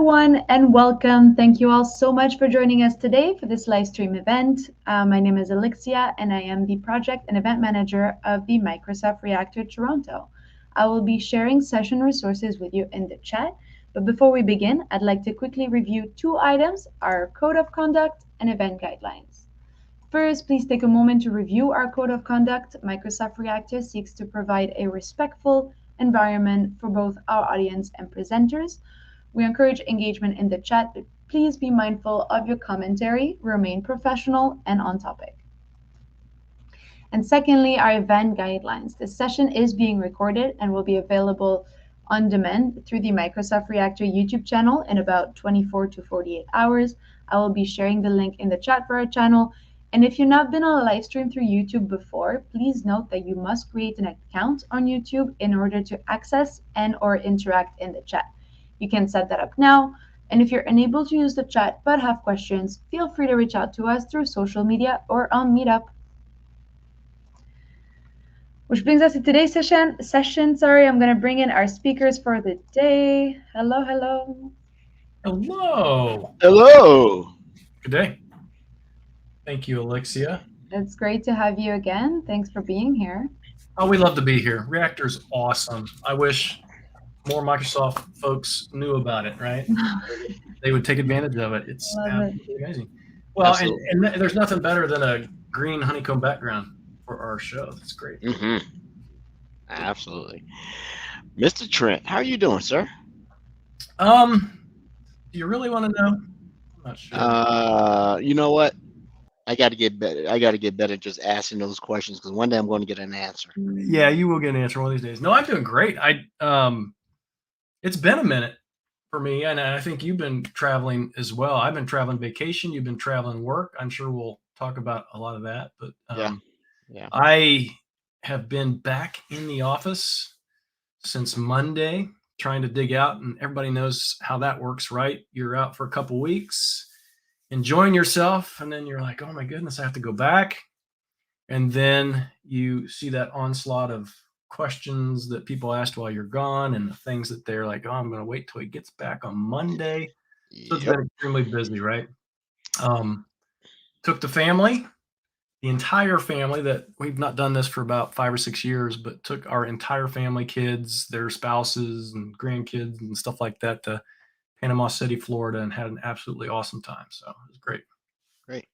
everyone, and welcome. Thank you all so much for joining us today for this live stream event. My name is Alexia, and I am the Project and Event Manager of the Microsoft Reactor Toronto. I will be sharing session resources with you in the chat, but before we begin, I'd like to quickly review two items, our Code of Conduct and Event Guidelines. First, please take a moment to review our Code of Conduct. Microsoft Reactor seeks to provide a respectful environment for both our audience and presenters. We encourage engagement in the chat, but please be mindful of your commentary, remain professional and on topic. And secondly, our event guidelines. This session is being recorded and will be available on demand through the Microsoft Reactor YouTube channel in about 24 to 48 hours. I will be sharing the link in the chat for our channel. And if you've not been on a live stream through YouTube before, please note that you must create an account on YouTube in order to access and or interact in the chat. You can set that up now. And if you're unable to use the chat but have questions, feel free to reach out to us through social media or on Meetup. Which brings us to today's session. I'm going to bring in our speakers for the day. Hello. Hello. Good day. Thank you, Alexia. It's great to have you again. Thanks for being here. Oh, we love to be here. Reactor's awesome. I wish more Microsoft folks knew about it, right? They would take advantage of it. It's absolutely amazing. Well, and there's nothing better than a green honeycomb background for our show. That's great. Mm-hmm. Absolutely. Mr. Trent, how are you doing, sir? Do you really want to know? I'm not sure. You know what? I got to get better. I got to get better just asking those questions because one day I'm going to get an answer. Yeah, you will get an answer one of these days. No, I'm doing great. It's been a minute for me, and I think you've been traveling as well. I've been traveling vacation. You've been traveling work. I'm sure we'll talk about a lot of that. But yeah. I have been back in the office since Monday, trying to dig out, and everybody knows how that works, right? You're out for a couple weeks, enjoying yourself, and then you're like, oh my goodness, I have to go back. And then you see that onslaught of questions that people asked while you're gone and the things that they're like, oh, I'm going to wait till he gets back on Monday. So it's been extremely busy, right? Took the family, the entire family, that we've not done this for about 5 or 6 years, but took our entire family, kids, their spouses and grandkids and stuff like that to Panama City, Florida, and had an absolutely awesome time. So it was great. Great.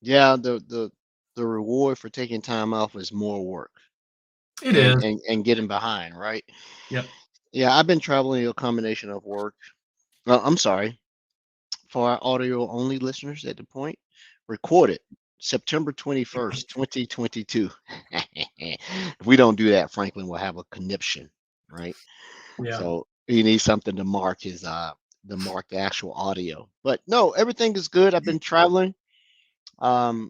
Yeah, the reward for taking time off is more work. It is. And getting behind, right? Yep. Yeah, I've been traveling a combination of work. Well, I'm sorry. For our audio only listeners at the point, recorded September 21st, 2022. If we don't do that, Franklin will have a conniption, right? Yeah. So he needs something to mark his the actual audio. But no, everything is good. I've been traveling. I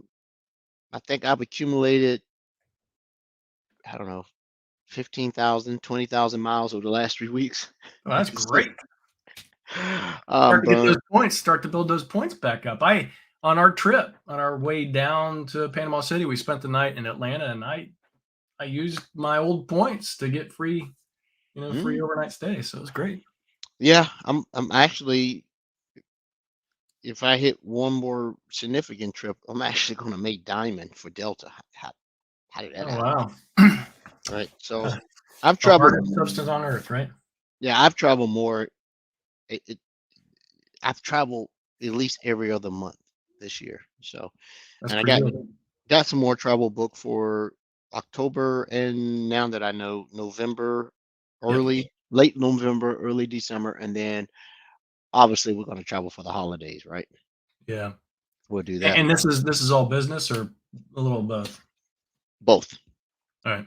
think I've accumulated, I don't know, 15,000, 20,000 miles over the last 3 weeks. Oh, that's great. Start to get those points. Start to build those points back up. On our trip, on our way down to Panama City, we spent the night in Atlanta, and I used my old points to get free overnight stay. So it was great. Yeah, I'm actually, if I hit one more significant trip, I'm actually going to make diamond for Delta. How did that happen? Wow. Right. So I've traveled. Substance on Earth, right? Yeah, I've traveled more. I've traveled at least every other month this year. So, that's and I got some more travel booked for October, and now that I know November, late November, early December, and then obviously we're going to travel for the holidays, right? Yeah, we'll do that. And this is all business or a little of both? Both. All right.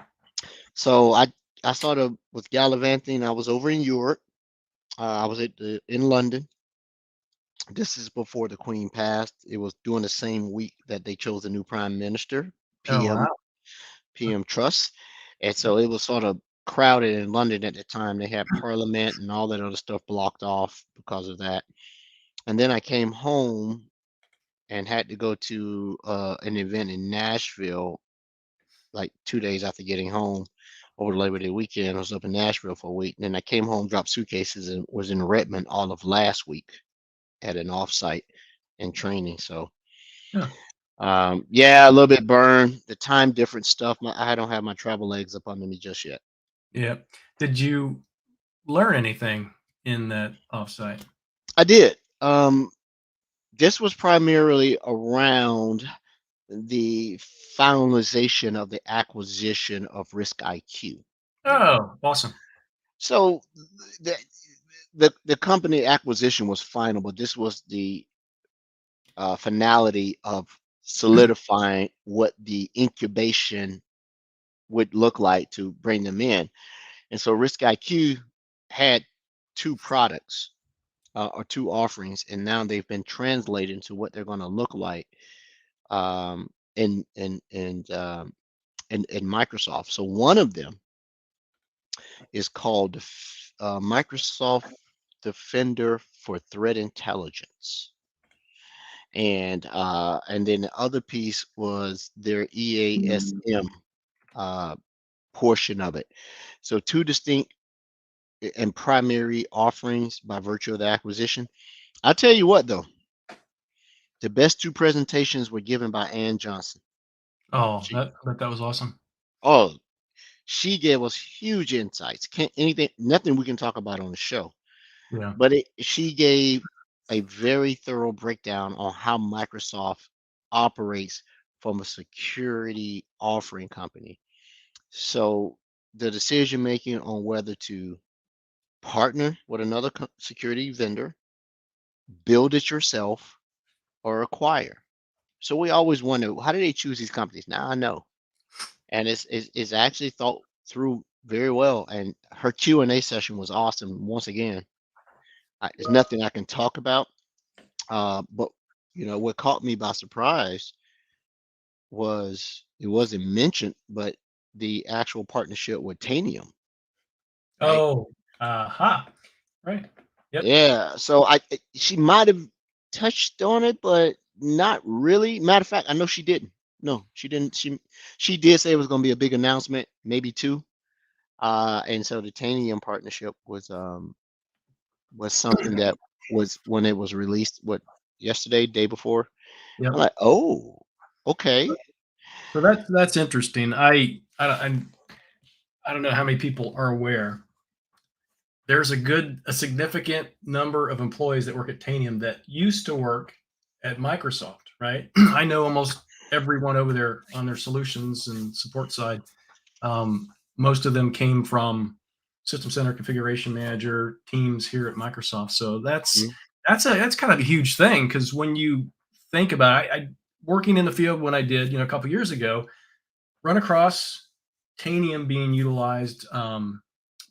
So I started with gallivanting. I was over in Europe. I was in London. This is before the Queen passed. It was during the same week that they chose a new prime minister, PM Truss. And so it was sort of crowded in London at the time. They had Parliament and all that other stuff blocked off because of that. And then I came home and had to go to an event in Nashville like 2 days after getting home, over the Labor Day weekend. I was up in Nashville for a week. And then I came home, dropped suitcases, and was in Redmond all of last week at an offsite and training. So, yeah, a little bit burned. The time difference stuff. I don't have my travel legs up under me just yet. Yeah. Did you learn anything in that offsite? I did. This was primarily around the finalization of the acquisition of Risk IQ. Oh, awesome. So the company acquisition was final, but this was the finality of solidifying what the incubation would look like to bring them in. And so Risk IQ had two products or two offerings, and now they've been translated into what they're going to look like in Microsoft. So one of them is called Microsoft Defender for Threat Intelligence, and then the other piece was their EASM portion of it. So two distinct and primary offerings by virtue of the acquisition. I'll tell you what, though, the best two presentations were given by Ann Johnson. Oh, that was awesome. Oh, she gave us huge insights. Nothing we can talk about on the show. Yeah. But she gave a very thorough breakdown on how Microsoft operates from a security offering company. So the decision making on whether to partner with another security vendor, build it yourself, or acquire. So we always wonder, how do they choose these companies? Now I know, and it's actually thought through very well. And her Q&A session was awesome. Once again, there's nothing I can talk about, but what caught me by surprise was it wasn't mentioned, but the actual partnership with Tanium. Right? Oh, right. Yep. Yeah. So she might have touched on it, but not really. Matter of fact, I know she didn't. No, she didn't. She did say it was going to be a big announcement, maybe two. And so the Tanium partnership was something that was when it was released. What, yesterday, day before? Yep. I'm like, oh, okay. So that's interesting. I don't know how many people are aware. There's a significant number of employees that work at Tanium that used to work at Microsoft, right? I know almost everyone over there on their solutions and support side. Most of them came from System Center Configuration Manager teams here at Microsoft. So that's kind of a huge thing, because when you think about it, I working in the field when I did, a couple years ago, run across Tanium being utilized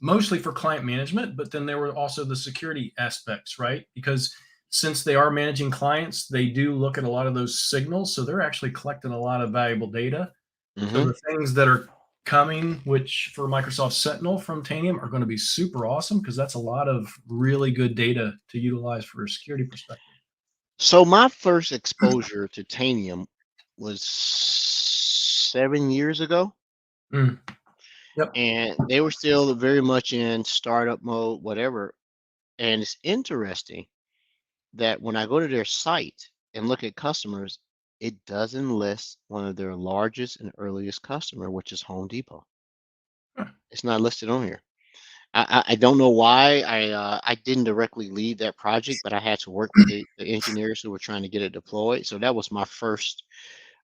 mostly for client management, but then there were also the security aspects, right? Because since they are managing clients, they do look at a lot of those signals. So they're actually collecting a lot of valuable data. So the things that are coming, which for Microsoft Sentinel from Tanium, are going to be super awesome, because that's a lot of really good data to utilize for a security perspective. So my first exposure to Tanium was 7 years ago. Yep. And they were still very much in startup mode, whatever. And it's interesting that when I go to their site and look at customers, it doesn't list one of their largest and earliest customer, which is Home Depot. It's not listed on here. I don't know why. I didn't directly lead that project, but I had to work with the engineers who were trying to get it deployed. So that was my first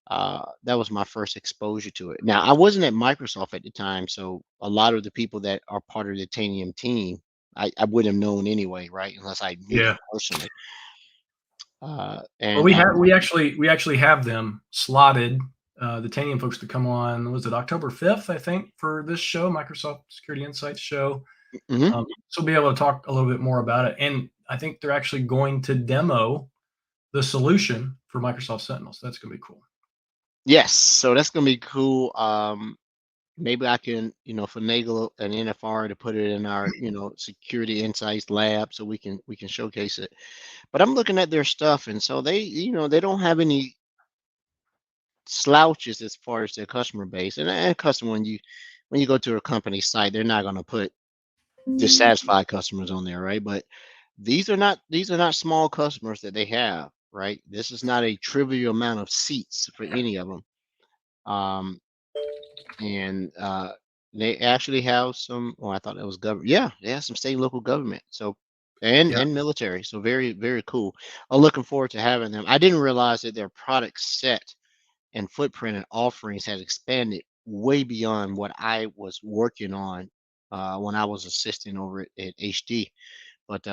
exposure to it. Now, I wasn't at Microsoft at the time, so a lot of the people that are part of the Tanium team, I wouldn't have known anyway, right? Unless I knew them personally. And we actually have them slotted, the Tanium folks, to come on. Was it October 5th, I think, for this show, Microsoft Security Insights show. So we'll be able to talk a little bit more about it. And I think they're actually going to demo the solution for Microsoft Sentinel. So that's going to be cool. Yes, so that's going to be cool. Maybe I can, finagle an NFR to put it in our, security insights lab so we can showcase it. But I'm looking at their stuff, and so they, they don't have any slouches as far as their customer base. And customer, when you go to a company site, they're not going to put dissatisfied customers on there, right? But these are not small customers that they have, right? This is not a trivial amount of seats for any of them. And they actually have some. Oh, I thought that was government. Yeah, they have some state and local government. So and military. So very, very cool. I'm looking forward to having them. I didn't realize that their product set and footprint and offerings had expanded way beyond what I was working on when I was assisting over at HD. But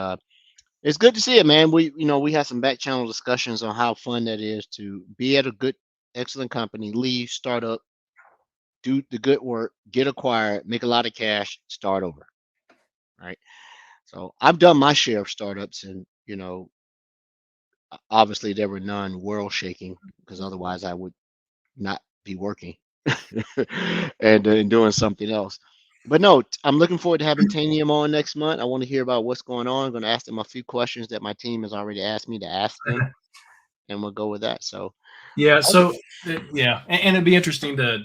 it's good to see it, man. We had some back channel discussions on how fun that is to be at a good, excellent company, leave, start up, do the good work, get acquired, make a lot of cash, start over. Right. So I've done my share of startups, and obviously there were none world shaking, because otherwise I would not be working and doing something else. But no, I'm looking forward to having Tanium on next month. I want to hear about what's going on. I'm going to ask them a few questions that my team has already asked me to ask them, and we'll go with that. So yeah, so yeah, and it'd be interesting to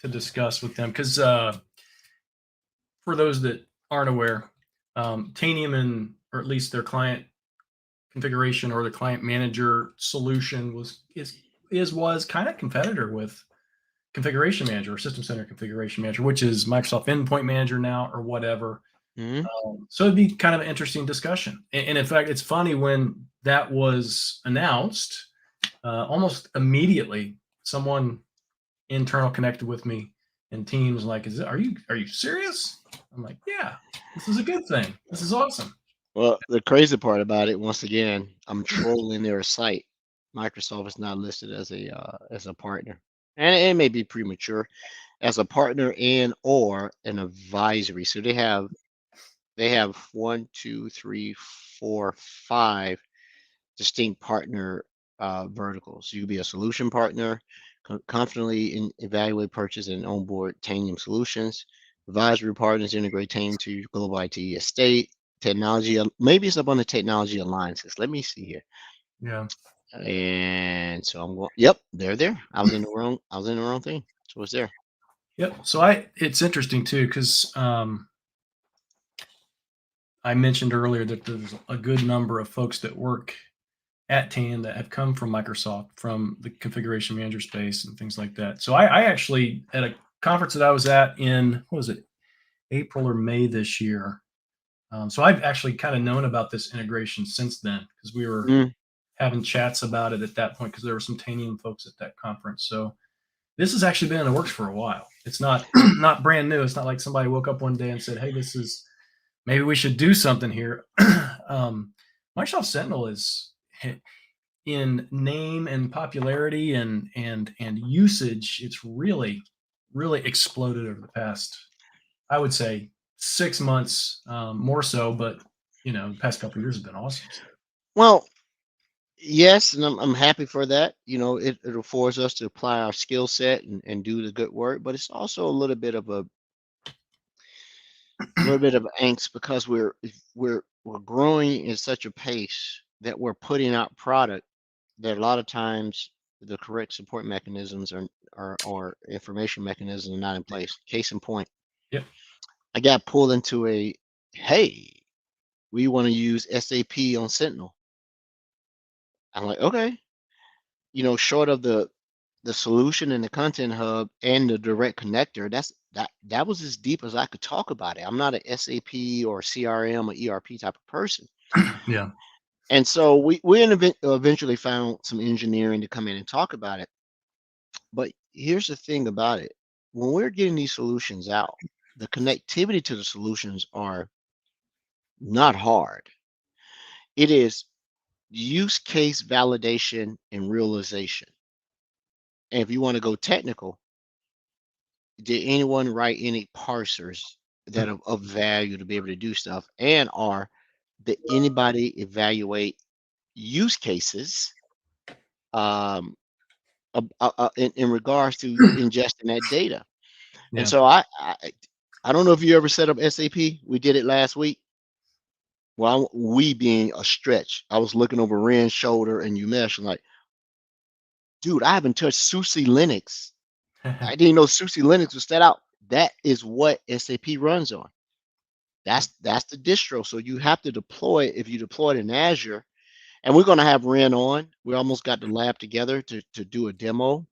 discuss with them, because for those that aren't aware, Tanium, or at least their client configuration or the client manager solution was kind of competitor with Configuration Manager or System Center Configuration Manager, which is Microsoft Endpoint Manager now, or whatever. So it'd be kind of an interesting discussion. And in fact, it's funny, when that was announced, almost immediately someone internal connected with me in Teams, like, are you serious? I'm like, yeah, this is a good thing. This is awesome. Well, the crazy part about it, once again, I'm trolling their site. Microsoft is not listed as a partner, and it may be premature, as a partner and or an advisory. So they have 1, 2, 3, 4, 5 distinct partner verticals. You could be a solution partner, confidently evaluate, purchase, and onboard Tanium solutions. Advisory partners integrate Tanium to your global IT estate. Technology, maybe it's up on the technology alliances. Let me see here. Yeah. And so I'm going. Yep, they're there. I was in the wrong thing. So it's there. Yep. So it's interesting too, because I mentioned earlier that there's a good number of folks that work at Tanium that have come from Microsoft, from the configuration manager space and things like that. So I actually, at a conference that I was at in, what was it, April or May this year. So I've actually kind of known about this integration since then, because we were having chats about it at that point, because there were some Tanium folks at that conference. So this has actually been in the works for a while. It's not not brand new. It's not like somebody woke up one day and said, hey, maybe we should do something here. Microsoft Sentinel is, in name and popularity and usage, it's really exploded over the past, I would say, 6 months, more so, but the past couple of years have been awesome. Well, yes, and I'm happy for that. It affords us to apply our skill set and do the good work, but it's also a little bit of angst, because we're growing in such a pace that we're putting out product that a lot of times the correct support mechanisms or information mechanisms are not in place. Case in point. Yep. I got pulled into hey, we want to use SAP on Sentinel. I'm like, okay, short of the solution and the content hub and the direct connector, that was as deep as I could talk about it. I'm not an SAP or CRM or ERP type of person. Yeah. And so we eventually found some engineering to come in and talk about it. But here's the thing about it. When we're getting these solutions out, the connectivity to the solutions are not hard. It is use case validation and realization. And if you want to go technical, did anyone write any parsers that are of value to be able to do stuff? And did anybody evaluate use cases in regards to ingesting that data? Yeah. And so I don't know if you ever set up SAP. We did it last week. Well, we being a stretch. I was looking over Ren's shoulder and Umesh, and like, dude, I haven't touched SUSE Linux. I didn't know SUSE Linux was set out. that is what SAP runs on. That's the distro. So you have to deploy it. If you deploy it in Azure, and we're going to have Ren on. We almost got the lab together to do a demo,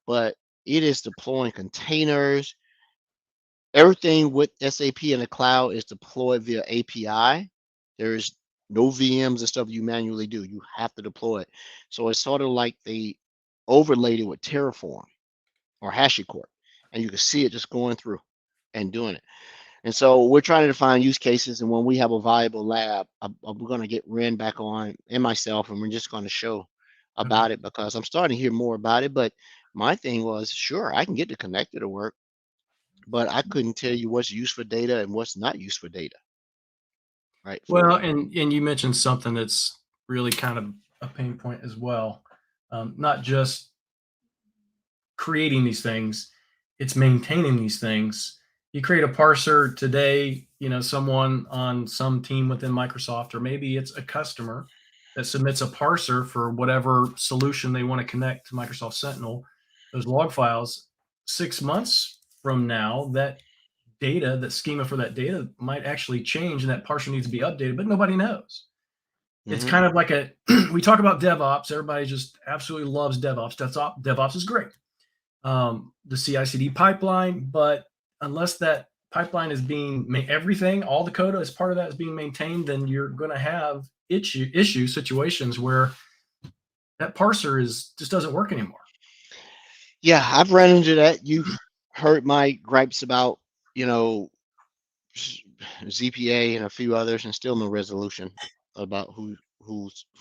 but it is deploying containers. Everything with SAP in the cloud is deployed via API. There's no VMs and stuff you manually do. You have to deploy it. So it's sort of like they overlaid it with Terraform or HashiCorp, and you can see it just going through and doing it. And so we're trying to define use cases. And when we have a viable lab, we're going to get Ren back on and myself, and we're just going to show about it because I'm starting to hear more about it. But my thing was, sure, I can get the connector to work, but I couldn't tell you what's used for data and what's not used for data. Right. Well, and you mentioned something that's really kind of a pain point as well. Not just creating these things, it's maintaining these things. You create a parser today, someone on some team within Microsoft, or maybe it's a customer that submits a parser for whatever solution they want to connect to Microsoft Sentinel, those log files. 6 months from now, that data, that schema for that data might actually change, and that parser needs to be updated, but nobody knows. It's kind of like we talk about DevOps. Everybody just absolutely loves DevOps. DevOps is great. The CI/CD pipeline, but unless that pipeline is being everything, all the code as part of that is being maintained, then you're going to have issue situations where that parser just doesn't work anymore. Yeah, I've run into that. You've heard my gripes about, ZPA and a few others, and still no resolution about who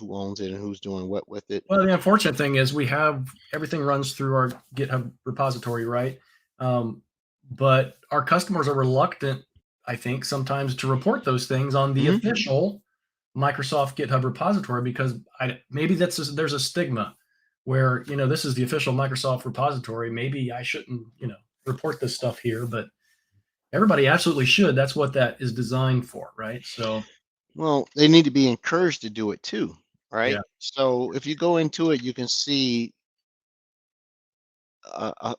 owns it and who's doing what with it. Well, the unfortunate thing is we have everything runs through our GitHub repository, right? But our customers are reluctant, I think, sometimes to report those things on the official Microsoft GitHub repository, because maybe there's a stigma where, this is the official Microsoft repository. Maybe I shouldn't, report this stuff here, but everybody absolutely should. That's what that is designed for, right? So, well, they need to be encouraged to do it too, right? Yeah. So if you go into it, you can see a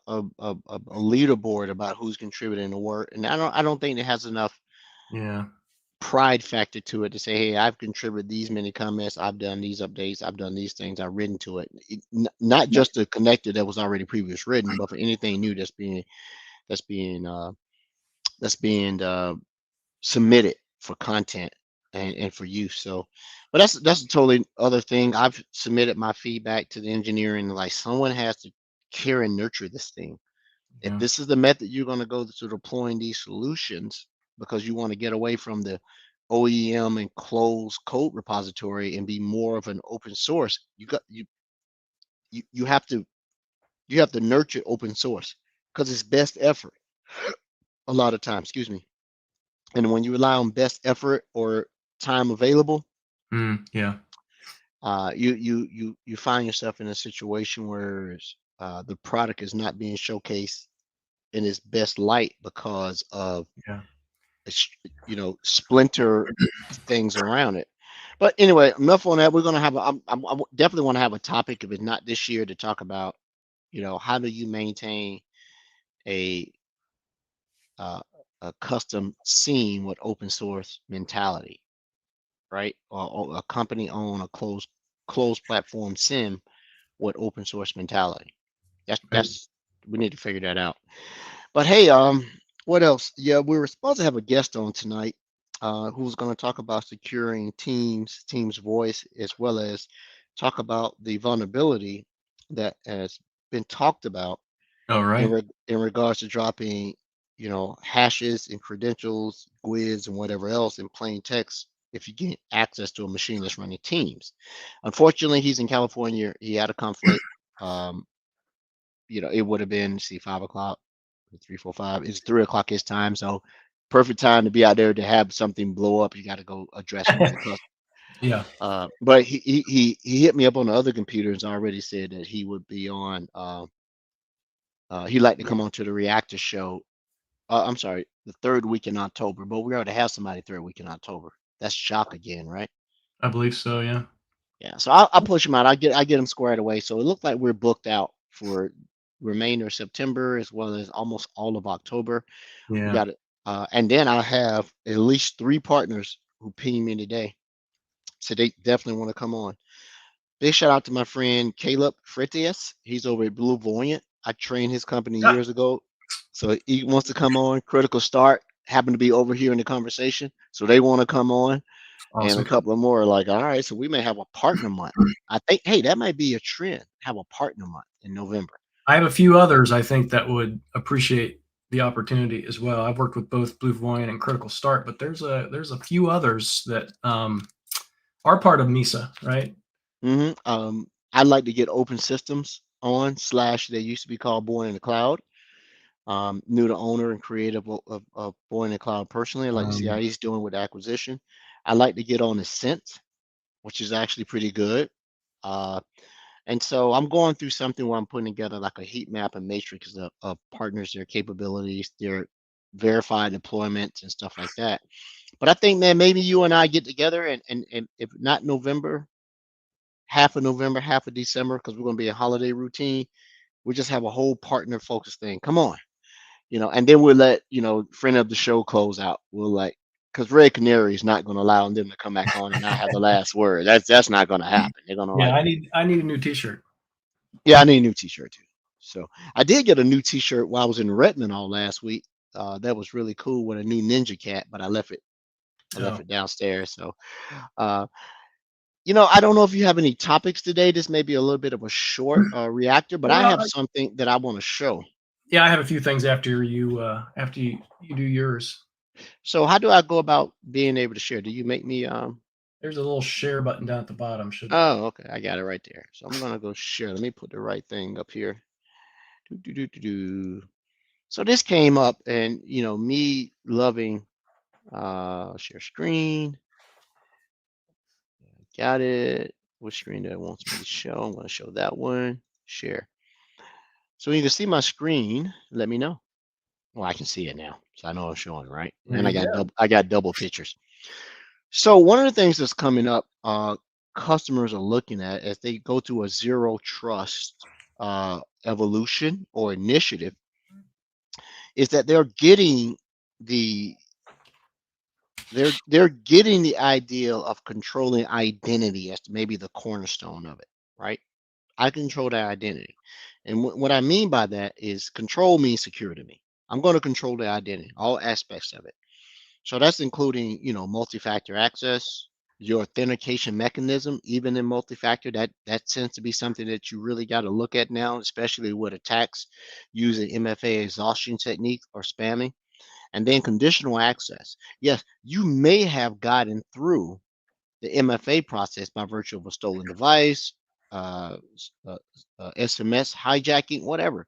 leaderboard about who's contributing to work, and I don't think it has enough pride factor to it to say, hey, I've contributed these many comments, I've done these updates, I've done these things, I've written to it. Not just the connector that was already previous written, but for anything new that's being submitted for content and for use. So, but that's a totally other thing. I've submitted my feedback to the engineering, like someone has to care and nurture this thing. If this is the method you're going to go to deploying these solutions, because you want to get away from the OEM and closed code repository and be more of an open source, you have to nurture open source because it's best effort a lot of times. Excuse me. And when you rely on best effort or time available, you find yourself in a situation where the product is not being showcased in its best light because of splinter things around it. But anyway, enough on that. We're gonna have I definitely want to have a topic, if it's not this year, to talk about how do you maintain a custom scene with open source mentality, right? Or a company own a closed platform sim with open source mentality. That's we need to figure that out. But hey, what else? Yeah, we were supposed to have a guest on tonight, who's going to talk about securing Teams voice, as well as talk about the vulnerability that has been talked about in regards to dropping hashes and credentials, GUIDs, and whatever else in plain text if you get access to a machine that's running Teams. Unfortunately, he's in California. He had a conflict. It would have been 5 o'clock, 3, 4, 5. It's 3 o'clock his time, so perfect time to be out there to have something blow up. You got to go address it with the customer. Yeah. But he hit me up on the other computers and already said that he would be on. He'd like to come on to the Reactor show. I'm sorry, the third week in October, but we already have somebody third week in October. That's Shock again, right? I believe so, yeah. Yeah, so I'll push him out. I get him squared away. So it looks like we're booked out for remainder of September as well as almost all of October. We Yeah. got it. And then I have at least 3 partners who pinged me today. So they definitely want to come on. Big shout out to my friend Caleb Fritius. He's over at Blue Voyant. I trained his company Yeah. years ago. So he wants to come on. Critical Start happened to be over here in the conversation. So they want to come on. And a Awesome. couple of more are like, all right, so we may have a partner month. I think, hey, that might be a trend. Have a partner month in November. I have a few others I think that would appreciate the opportunity as well. I've worked with both Blue Voyant and Critical Start, but there's a few others that are part of MISA, right? I'd like to get Open Systems on / they used to be called Born in the Cloud. Knew the owner and creator of Born in the Cloud personally. I'd like to see how he's doing with acquisition. I'd like to get on the Scent, which is actually pretty good. And so I'm going through something where I'm putting together like a heat map and matrix of partners, their capabilities, their verified deployments and stuff like that. But I think, man, maybe you and I get together and if not November, half of November, half of December, because we're going to be a holiday routine, we just have a whole partner focused thing. Come on, and then we'll let, friend of the show close out. We'll like, because Red Canary is not going to allow them to come back on and not have the last word. That's not going to happen. They're going to Yeah, like, I need a new T-shirt. yeah, I need a new T-shirt too. So I did get a new T-shirt while I was in Redmond all last week. That was really cool with a new Ninja Cat, but I left it downstairs. So, I don't know if you have any topics today. This may be a little bit of a short reactor, but I Well, have something that I want to show. yeah, I have a few things after you do yours. So how do I go about being able to share? Do you make me There's a little share button down at the bottom. Oh, okay, I got it right there. So I'm gonna go share. Let me put the right thing up here. So this came up, and me loving share screen. Got it. Which screen that wants me to show? I'm gonna show that one. Share. So you can see my screen. Let me know. Well, I can see it now, so I know I'm showing right. There And you I got double pictures. So one of the things that's coming up, customers are looking at as they go through a zero trust evolution or initiative, is that they're getting the ideal of controlling identity as maybe the cornerstone of it, right? I control that identity, and what I mean by that is control means secure to me. I'm going to control the identity, all aspects of it. So that's including, multi-factor access, your authentication mechanism, even in multi-factor. That tends to be something that you really got to look at now, especially with attacks using MFA exhaustion technique or spamming. And then conditional access. Yes, you may have gotten through the MFA process by virtue of a stolen device, SMS hijacking, whatever.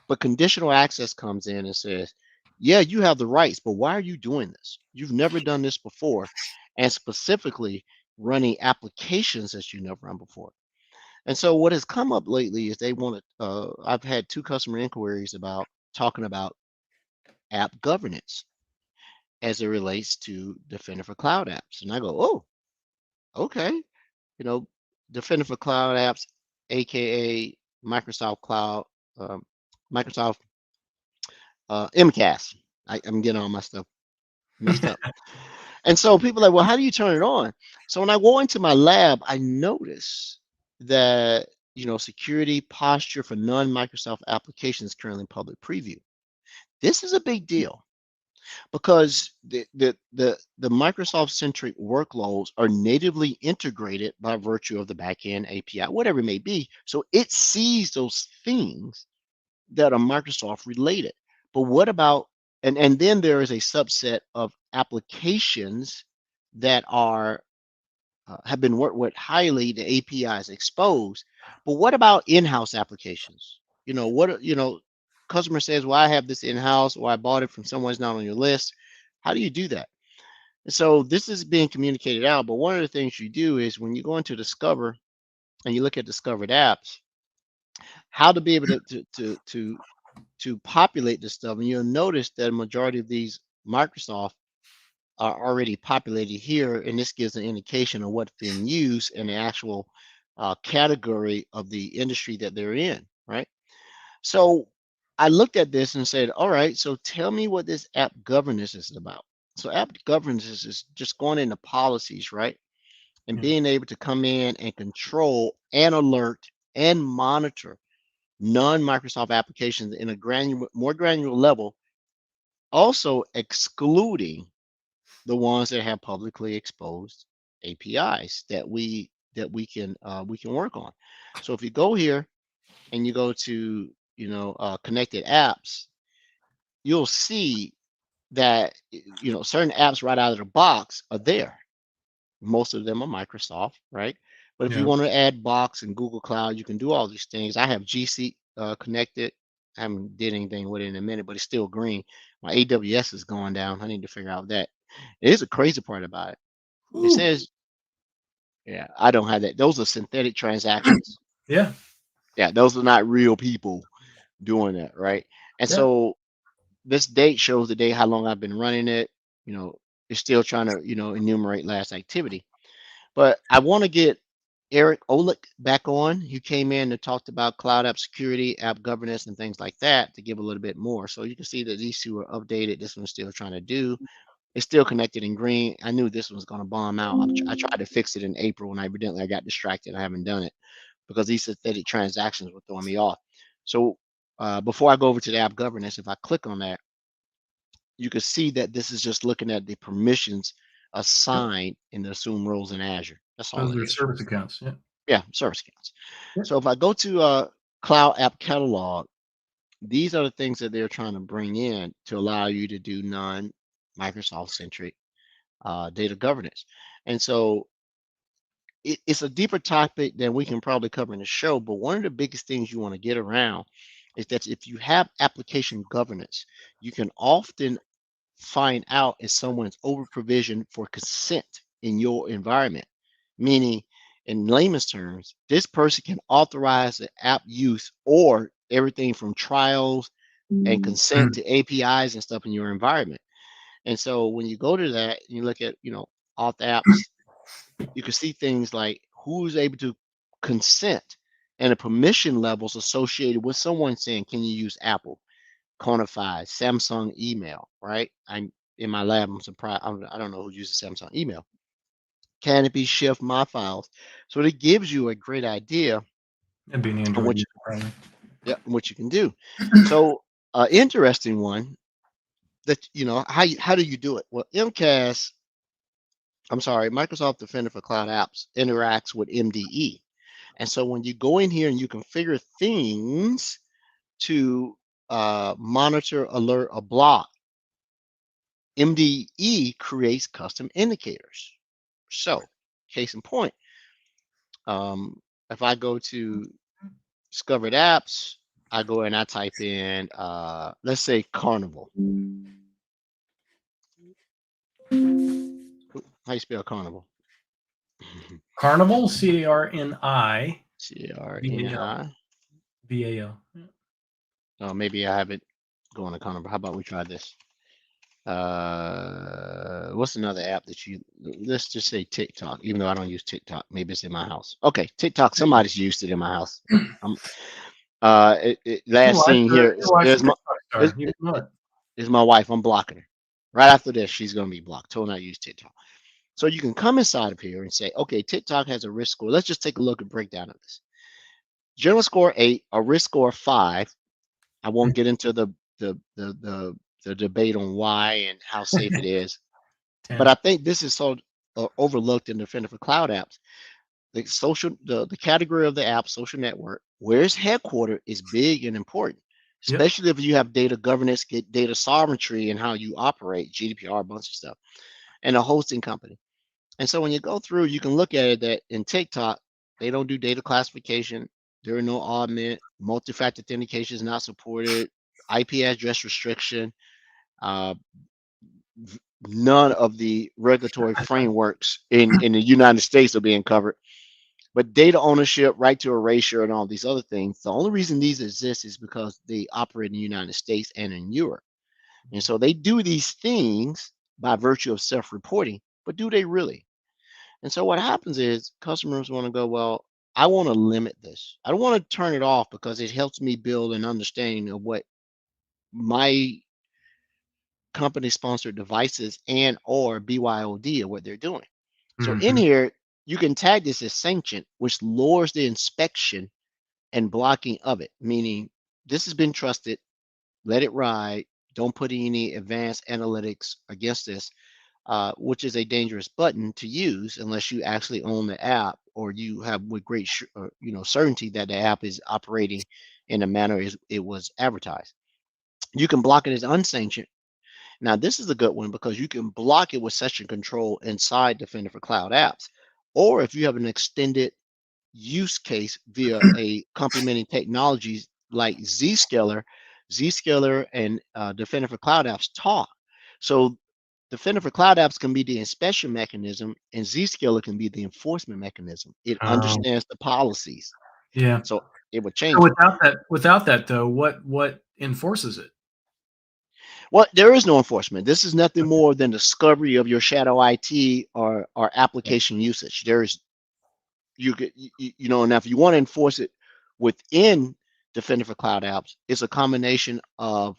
But conditional access comes in and says, yeah, you have the rights, but why are you doing this? You've never done this before, and specifically running applications that you never run before. And so what has come up lately is they want to, I've had 2 customer inquiries about talking about app governance as it relates to Defender for Cloud apps. And I go, oh, okay. Defender for Cloud apps, AKA Microsoft Cloud, Microsoft MCAS. I'm getting all my stuff mixed up. And so people are like, well, how do you turn it on? So when I go into my lab, I notice that, security posture for non-Microsoft applications currently in public preview. This is a big deal because the Microsoft centric workloads are natively integrated by virtue of the backend API, whatever it may be. So it sees those things that are Microsoft related. But what about, and then there is a subset of applications that are have been worked with highly, the APIs exposed. But what about in-house applications? Customer says, well, I have this in-house, or I bought it from someone's not on your list. How do you do that? And so this is being communicated out. But one of the things you do is when you go into Discover and you look at discovered apps, how to be able to populate this stuff, and you'll notice that a majority of these Microsoft are already populated here, and this gives an indication of what's being used in the actual category of the industry that they're in, right? So I looked at this and said, all right, so tell me what this app governance is about. So app governance is just going into policies, right? And being able to come in and control and alert and monitor non-Microsoft applications in a more granular level, also excluding the ones that have publicly exposed APIs that we can work on. So if you go here and you go to connected apps, you'll see that certain apps right out of the box are there. Most of them are Microsoft, right? But if you want to add Box and Google Cloud, you can do all these things. I have GC connected. I haven't did anything with it in a minute, but it's still green. My AWS is going down. I need to figure out that. It is a crazy part about it. It says, yeah, I don't have that. Those are synthetic transactions. Yeah. Yeah, those are not real people doing that, right? And so this date shows the date, how long I've been running it. It's still trying to, enumerate last activity. But I want to get Eric Olick back on. He came in and talked about cloud app security, app governance, and things like that to give a little bit more. So you can see that these two are updated. This one's still trying to do. It's still connected in green. I knew this one's going to bomb out. I tried to fix it in April, and evidently I got distracted. I haven't done it because these synthetic transactions were throwing me off. So before I go over to the app governance, if I click on that, you can see that this is just looking at the permissions assigned in the assumed roles in Azure. That's all Those it are is. service accounts. Yeah. Yeah, service accounts. Yep. So if I go to Cloud App Catalog, these are the things that they're trying to bring in to allow you to do non-Microsoft centric data governance. And so it's a deeper topic than we can probably cover in the show, but one of the biggest things you want to get around is that if you have application governance, you can often find out if someone's over provisioned for consent in your environment. Meaning, in layman's terms, this person can authorize the app use or everything from trials and consent to APIs and stuff in your environment. And so when you go to that, you look at, auth apps, you can see things like who's able to consent and the permission levels associated with someone saying, can you use Apple, Quantify, Samsung email, right? I'm in my lab. I'm surprised. I don't know who uses Samsung email. Canopy, Shift, My Files. So it gives you a great idea And being Android, what you can do. So interesting one that, how do you do it? Well, Microsoft Defender for Cloud Apps interacts with MDE. And so when you go in here and you configure things to monitor, alert, or block, MDE creates custom indicators. So, case in point, if I go to discovered apps, I go and I type in, let's say Carnival. How you spell Carnival? Carnival, CARNI. CARNI. VAL. Oh, maybe I have it going to Carnival. How about we try this? What's another app that let's just say TikTok, even though I don't use TikTok. Maybe it's in my house. Okay, TikTok, somebody's used it in my house. Last scene here is my wife. I'm blocking her. Right after this, she's going to be blocked. Told her not to use TikTok. So you can come inside of here and say, okay, TikTok has a risk score. Let's just take a look at breakdown of this. General score 8, a risk score 5. I won't get into the debate on why and how safe it is. But I think this is so overlooked in Defender for Cloud Apps. The category of the app, social network, where it's headquartered is big and important, especially if you have data governance, get data sovereignty and how you operate, GDPR, a bunch of stuff, and a hosting company. And so when you go through, you can look at it that in TikTok, they don't do data classification. There are no augment, multi-factor authentication is not supported, IP address restriction. None of the regulatory frameworks in the United States are being covered. But data ownership, right to erasure, and all these other things, the only reason these exist is because they operate in the United States and in Europe. And so they do these things by virtue of self-reporting, but do they really? And so what happens is customers want to go, well, I want to limit this. I don't want to turn it off because it helps me build an understanding of what my company sponsored devices and or BYOD or what they're doing. So in Mhm. here, you can tag this as sanctioned, which lowers the inspection and blocking of it, meaning this has been trusted, let it ride, don't put any advanced analytics against this, which is a dangerous button to use unless you actually own the app or you have with great certainty that the app is operating in the manner it was advertised. You can block it as unsanctioned. Now, this is a good one because you can block it with session control inside Defender for Cloud Apps. Or if you have an extended use case via a complementing technologies like Zscaler and Defender for Cloud Apps talk. So Defender for Cloud Apps can be the inspection mechanism and Zscaler can be the enforcement mechanism. It Oh, understands the policies. yeah. So it would So change it. without that though, what enforces it? Well, there is no enforcement. This is nothing more than discovery of your shadow IT or application usage. There's you could you know, now if you want to enforce it within Defender for Cloud Apps, it's a combination of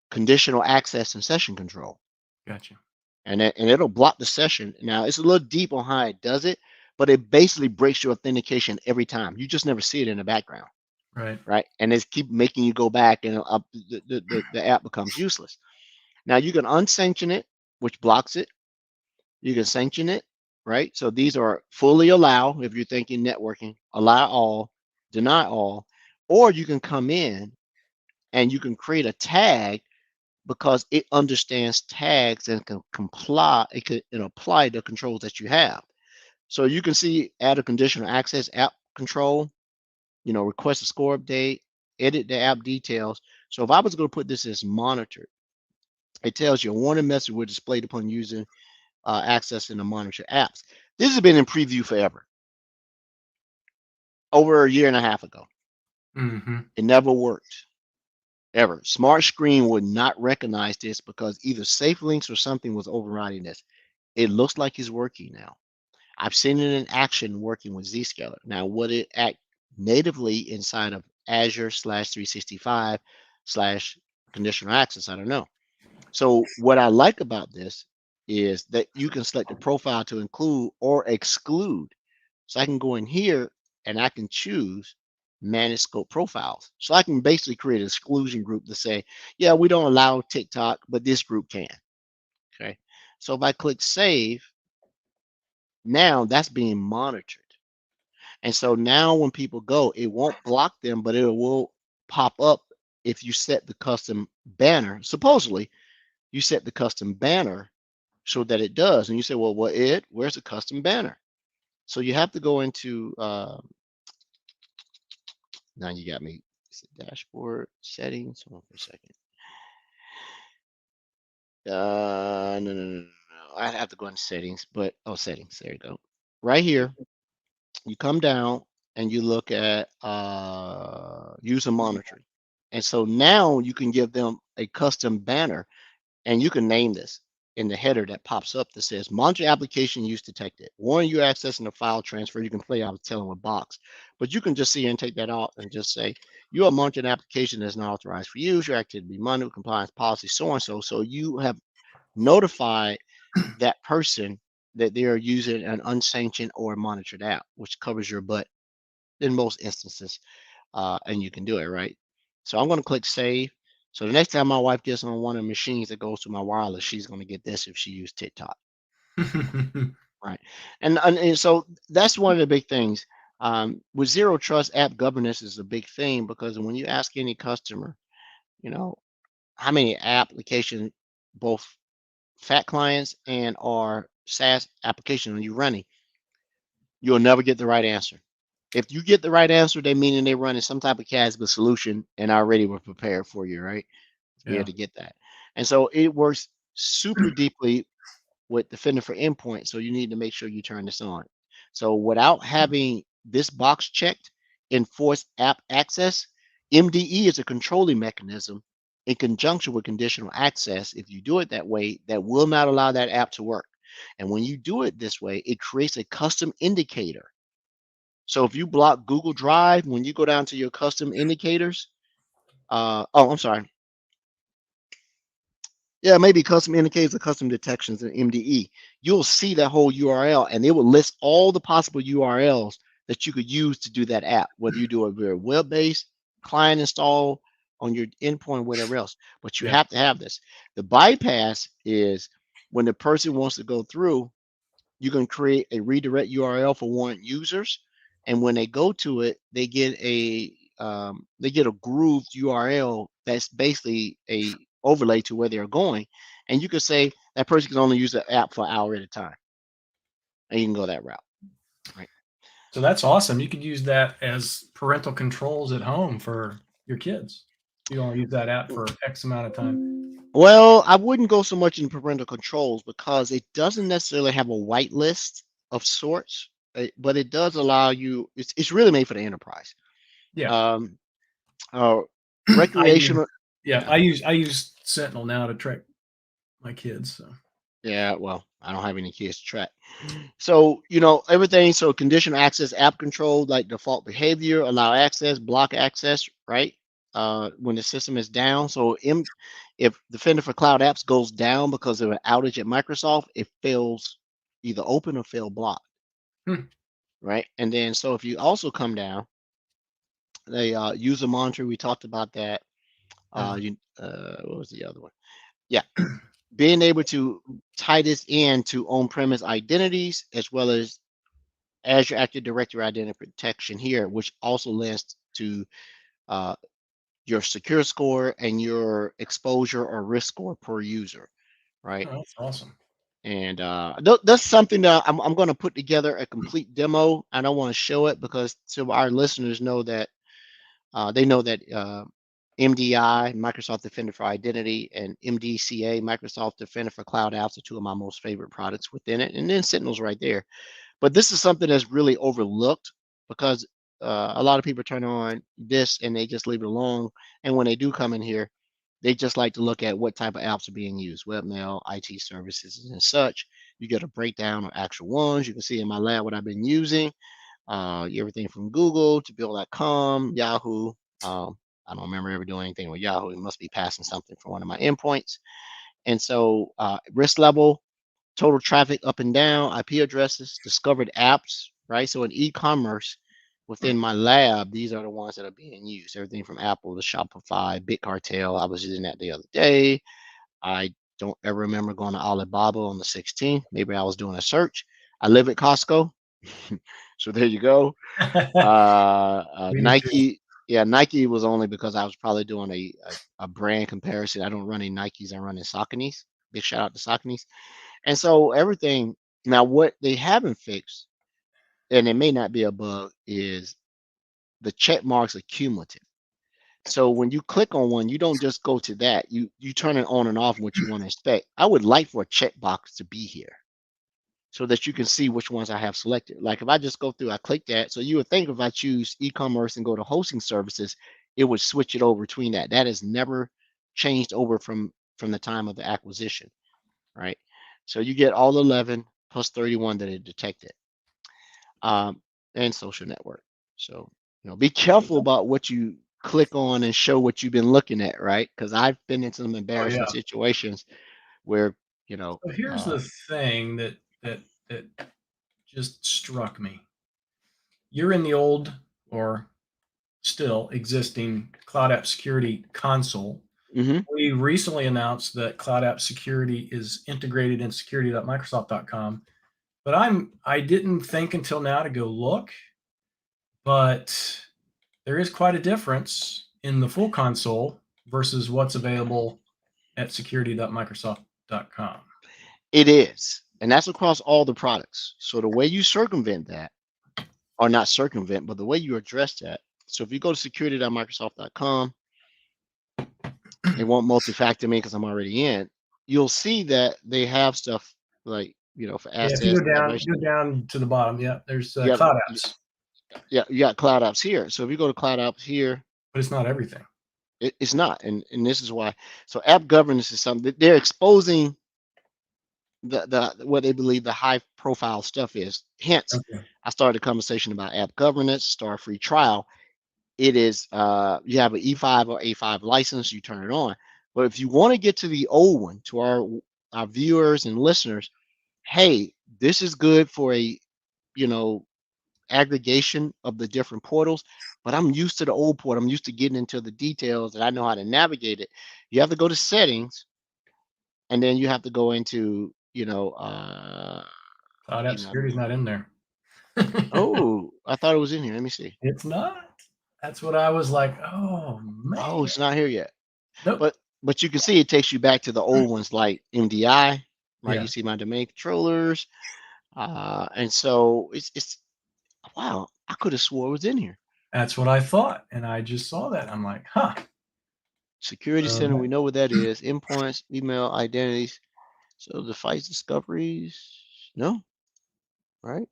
conditional access and session control. Gotcha. And it'll block the session. Now it's a little deep on how it does it, but it basically breaks your authentication every time. You just never see it in the background, Right. right? And it's keep making you go back, and the app becomes useless. Now you can unsanction it, which blocks it. You can sanction it, right? So these are fully allow if you're thinking networking, allow all, deny all, or you can come in and you can create a tag because it understands tags and can comply, it can apply the controls that you have. So you can see add a conditional access app control, request a score update, edit the app details. So if I was going to put this as monitored, it tells you a warning message will be displayed upon using accessing the monitor apps. This has been in preview forever, over a year and a half ago. Mm-hmm. It never worked, ever. Smart Screen would not recognize this because either safe links or something was overriding this. It looks like it's working now. I've seen it in action working with Zscaler. Now, would it act natively inside of Azure /365 / conditional access? I don't know. So what I like about this is that you can select a profile to include or exclude. So I can go in here and I can choose manage scope profiles. So I can basically create an exclusion group to say, yeah, we don't allow TikTok, but this group can. Okay. So if I click save, now that's being monitored. And so now when people go, it won't block them, but it will pop up if you set the custom banner. Supposedly, you set the custom banner so that it does. And you say, well, Ed, where's the custom banner? So you have to go into, now you got me, dashboard settings. Hold on for a second. No. I have to go into settings, but, settings, there you go. Right here, you come down and you look at user monitoring. And so now you can give them a custom banner and you can name this in the header that pops up that says monitor application use detected. Warning you accessing a file transfer. You can play out telling a box, but you can just see and take that out and just say you are monitoring an application that's not authorized for use. Your activity monitored compliance policy, so and so. So you have notified that person that they are using an unsanctioned or monitored app, which covers your butt in most instances, and you can do it, right? So I'm going to click save. So the next time my wife gets on one of the machines that goes to my wireless, she's going to get this if she used TikTok, right? And so that's one of the big things. With zero trust, app governance is a big thing because when you ask any customer, you know, how many applications, both fat clients and or SaaS application are you running, you'll never get the right answer. If you get the right answer, they meaning they're running some type of CASB solution and already were prepared for you, right? To be Yeah. able to get that. And so it works super deeply with Defender for Endpoint. So you need to make sure you turn this on. So without having this box checked, enforce app access, MDE is a controlling mechanism in conjunction with conditional access. If you do it that way, that will not allow that app to work. And when you do it this way, it creates a custom indicator. So if you block Google Drive, when you go down to your custom indicators, I'm sorry. Yeah, maybe custom indicators or custom detections in MDE. You'll see that whole URL, and it will list all the possible URLs that you could use to do that app, whether you do it via web-based, client install, on your endpoint, whatever else. But you have to have this. The bypass is when the person wants to go through, you can create a redirect URL for warrant users, and when they go to it, they get a grooved URL that's basically a overlay to where they're going, and you could say that person can only use the app for an hour at a time, and you can go that route. Right. So that's awesome. You could use that as parental controls at home for your kids. You don't use that app for X amount of time. Well, I wouldn't go so much in parental controls because it doesn't necessarily have a whitelist of sorts, but it does allow you. It's really made for the enterprise. Yeah. Recreational. I use Sentinel now to track my kids. So. Yeah, well, I don't have any kids to track. So, everything. So conditional access, app control, like default behavior, allow access, block access, right? When the system is down. So if Defender for Cloud Apps goes down because of an outage at Microsoft, it fails either open or fail block. Right? And then, so if you also come down, the user monitor, we talked about that. What was the other one? Yeah. Being able to tie this into on-premise identities as well as Azure Active Directory identity protection here, which also links to your secure score and your exposure or risk score per user, right? Oh, that's awesome. And that's something that I'm going to put together a complete demo. I don't want to show it because so our listeners know that they know that MDI, Microsoft Defender for Identity, and MDCA, Microsoft Defender for Cloud Apps, are two of my most favorite products within it. And then Sentinel's right there. But this is something that's really overlooked because a lot of people turn on this and they just leave it alone. And when they do come in here, they just like to look at what type of apps are being used, webmail, IT services, and such. You get a breakdown of actual ones. You can see in my lab what I've been using. Everything from Google to Bill.com, Yahoo. I don't remember ever doing anything with Yahoo. It must be passing something from one of my endpoints. And so risk level, total traffic up and down, IP addresses, discovered apps, right? So in e-commerce within my lab, these are the ones that are being used. Everything from Apple to Shopify, BitCartel. I was using that the other day. I don't ever remember going to Alibaba on the 16th. Maybe I was doing a search. I live at Costco. So there you go. Nike. Yeah, Nike was only because I was probably doing a brand comparison. I don't run any Nikes. I run in Sauconys. Big shout out to Sauconys. And so everything, now what they haven't fixed, and it may not be a bug, is the check marks are cumulative. So when you click on one, you don't just go to that. You turn it on and off what you want to inspect. I would like for a checkbox to be here so that you can see which ones I have selected. Like if I just go through, I click that. So you would think if I choose e-commerce and go to hosting services, it would switch it over between that. That has never changed over from the time of the acquisition, right? So you get all 11 plus 31 that it detected, and social network. So, be careful about what you click on and show what you've been looking at, right? Because I've been in some embarrassing situations where, So here's the thing that just struck me. You're in the old or still existing Cloud App Security console. We recently announced that Cloud App Security is integrated in security.microsoft.com, but I didn't think until now to go look, but there is quite a difference in the full console versus what's available at security.microsoft.com. It is, and that's across all the products. So the way you circumvent that, or not circumvent, but the way you address that. So if you go to security.microsoft.com, it won't multi-factor me because I'm already in. You'll see that they have stuff like, for assets. If you go down to the bottom, there's Cloud Apps. Yeah, you got Cloud Apps here. So if you go to Cloud Apps here, but it's not everything. It's not, and this is why. So app governance is something that they're exposing what they believe the high profile stuff is. Hence, Okay. I started a conversation about app governance, start free trial. It is you have an E5 or A5 license, you turn it on. But if you want to get to the old one, to our viewers and listeners, hey, this is good for a aggregation of the different portals, but I'm used to the old port. I'm used to getting into the details and I know how to navigate it. You have to go to settings, and then you have to go into Cloud App Security's not in there. oh, I thought it was in here. Let me see. It's not. That's what I was like. Oh man. Oh, it's not here yet. Nope. But you can see it takes you back to the old ones like MDI, right? Yeah. You see my domain controllers, and so it's wow. I could have swore it was in here. That's what I thought, and I just saw that. I'm like, huh. Security Center, we know what that is. Endpoints, email identities. So device discoveries, no, right?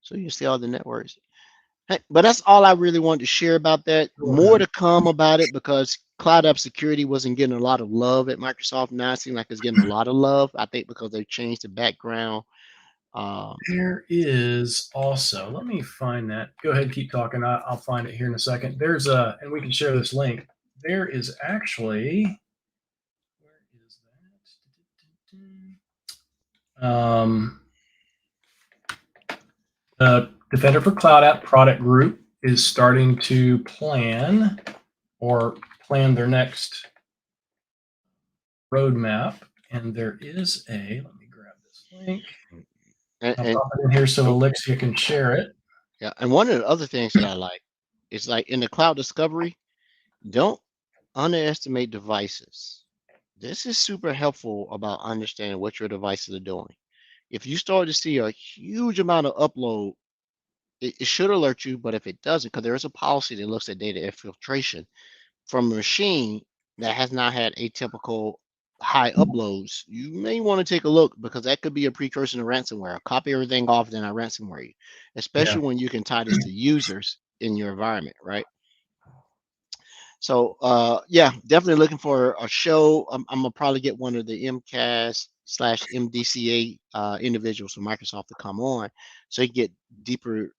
So you see all the networks. Hey, but that's all I really wanted to share about that. More to come about it because Cloud App Security wasn't getting a lot of love at Microsoft. Now it seems like it's getting a lot of love. I think because they've changed the background. There is also, let me find that. Go ahead, keep talking. I'll find it here in a second. There's and we can share this link. There is actually, where is that? The Defender for Cloud App product group is starting to plan their next roadmap. And there is let me grab this link. I'll pop it in here so Alexia can share it. Yeah, and one of the other things that I like is like in the cloud discovery, don't underestimate devices. This is super helpful about understanding what your devices are doing. If you start to see a huge amount of upload, it should alert you, but if it doesn't, because there is a policy that looks at data infiltration from a machine that has not had atypical high uploads, you may want to take a look because that could be a precursor to ransomware. Copy everything off, then I ransomware you, especially when you can tie this to users in your environment, right? So yeah, definitely looking for a show. I'm gonna probably get one of the MCAS/MDCA individuals from Microsoft to come on so you can get deeper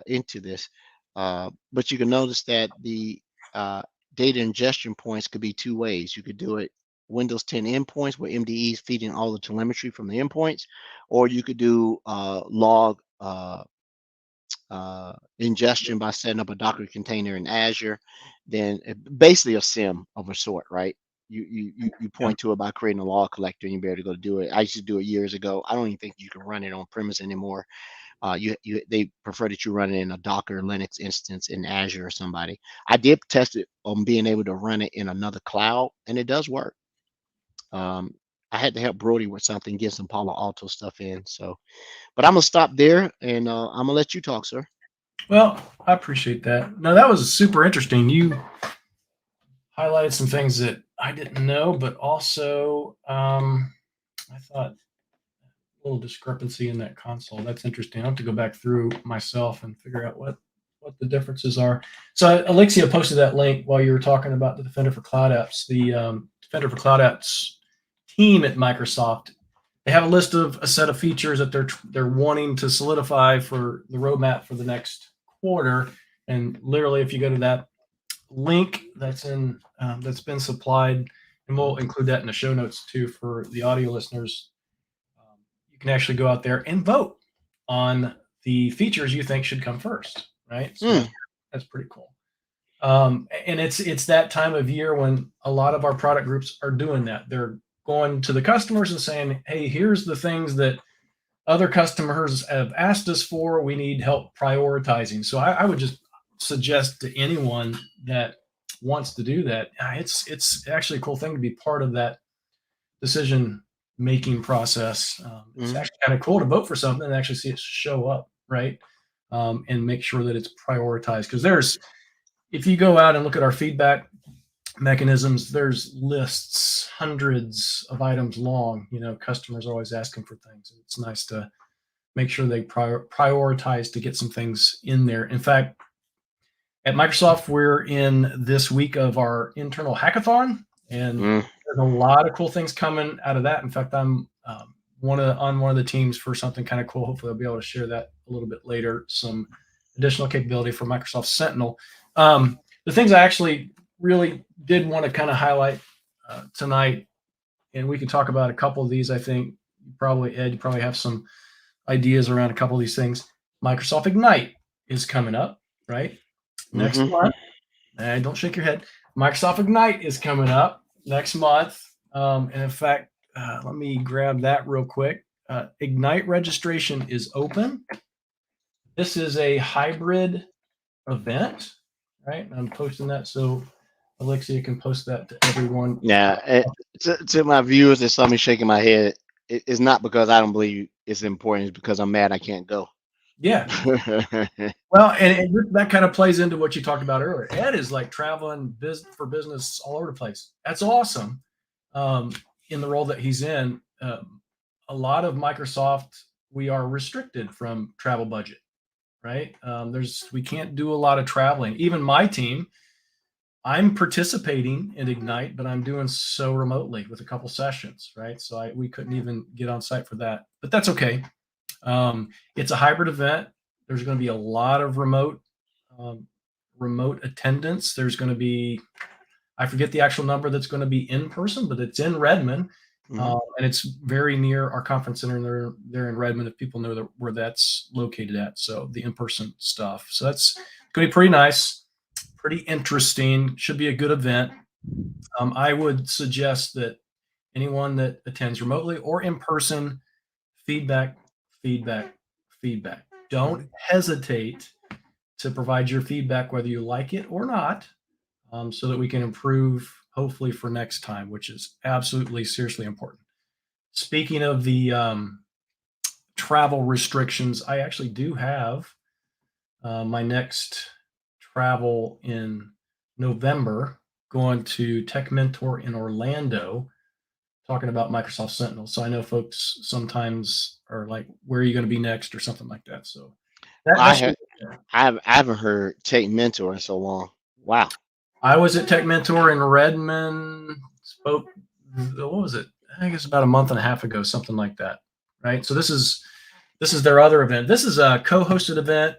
into this. But you can notice that the data ingestion points could be two ways. You could do it Windows 10 endpoints where MDE is feeding all the telemetry from the endpoints, or you could do log ingestion by setting up a Docker container in Azure. Then basically a SIM of a sort, right? You point to it by creating a log collector and you'll be able to go do it. I used to do it years ago. I don't even think you can run it on premise anymore. They prefer that you run it in a Docker Linux instance in Azure or somebody. I did test it on being able to run it in another cloud, and it does work. I had to help Brodie with something, get some Palo Alto stuff in. So, but I'm gonna stop there, and I'm gonna let you talk, sir. Well, I appreciate that. No, that was super interesting. You highlighted some things that I didn't know, but also I thought a little discrepancy in that console. That's interesting. I have to go back through myself and figure out what the differences are. So Alexia posted that link while you were talking about the Defender for Cloud Apps. The Defender for Cloud Apps team at Microsoft, they have a set of features that they're wanting to solidify for the roadmap for the next quarter. And literally, if you go to that link that's been supplied, and we'll include that in the show notes too for the audio listeners, you can actually go out there and vote on the features you think should come first, right? So that's pretty cool. And it's that time of year when a lot of our product groups are doing that. They're going to the customers and saying, hey, here's the things that other customers have asked us for. We need help prioritizing. So I would just suggest to anyone that wants to do that, it's actually a cool thing to be part of that decision making process. It's actually kind of cool to vote for something and actually see it show up, right? And make sure that it's prioritized. Because if you go out and look at our feedback mechanisms, there's lists, hundreds of items long. Customers are always asking for things. It's nice to make sure they prioritize to get some things in there. In fact, at Microsoft, we're in this week of our internal hackathon, and there's a lot of cool things coming out of that. In fact, I'm on one of the teams for something kind of cool. Hopefully I'll be able to share that a little bit later, some additional capability for Microsoft Sentinel. The things I actually really did want to kind of highlight tonight, and we can talk about a couple of these. I think probably, Ed, you probably have some ideas around a couple of these things. Microsoft Ignite is coming up, right? Next month. Don't shake your head. Microsoft Ignite is coming up next month. And in fact, let me grab that real quick. Ignite registration is open. This is a hybrid event, right? I'm posting that so Alexia can post that to everyone. Yeah, to my viewers that saw me shaking my head, it's not because I don't believe it's important. It's because I'm mad I can't go. Yeah. Well, and that kind of plays into what you talked about earlier. Ed is like traveling for business all over the place. That's awesome. In the role that he's in, a lot of Microsoft, we are restricted from travel budget, right? We can't do a lot of traveling. Even my team, I'm participating in Ignite, but I'm doing so remotely with a couple sessions, right? So we couldn't even get on site for that, but that's okay. It's a hybrid event. There's going to be a lot of remote attendance. There's going to be, I forget the actual number that's going to be in person, but it's in Redmond, and it's very near our conference center. They're in Redmond, if people know where that's located at. So the in-person stuff. So that's going to be pretty nice, pretty interesting. Should be a good event. I would suggest that anyone that attends remotely or in person, feedback. Don't hesitate to provide your feedback, whether you like it or not, so that we can improve, hopefully, for next time, which is absolutely seriously important. Speaking of the travel restrictions, I actually do have my next travel in November, going to Tech Mentor in Orlando, talking about Microsoft Sentinel. So I know folks sometimes are like, where are you going to be next or something like that. So I haven't heard Tech Mentor in so long. Wow. I was at Tech Mentor in Redmond, spoke, what was it? I think it's about a month and a half ago, something like that. Right. So this is their other event. This is a co-hosted event.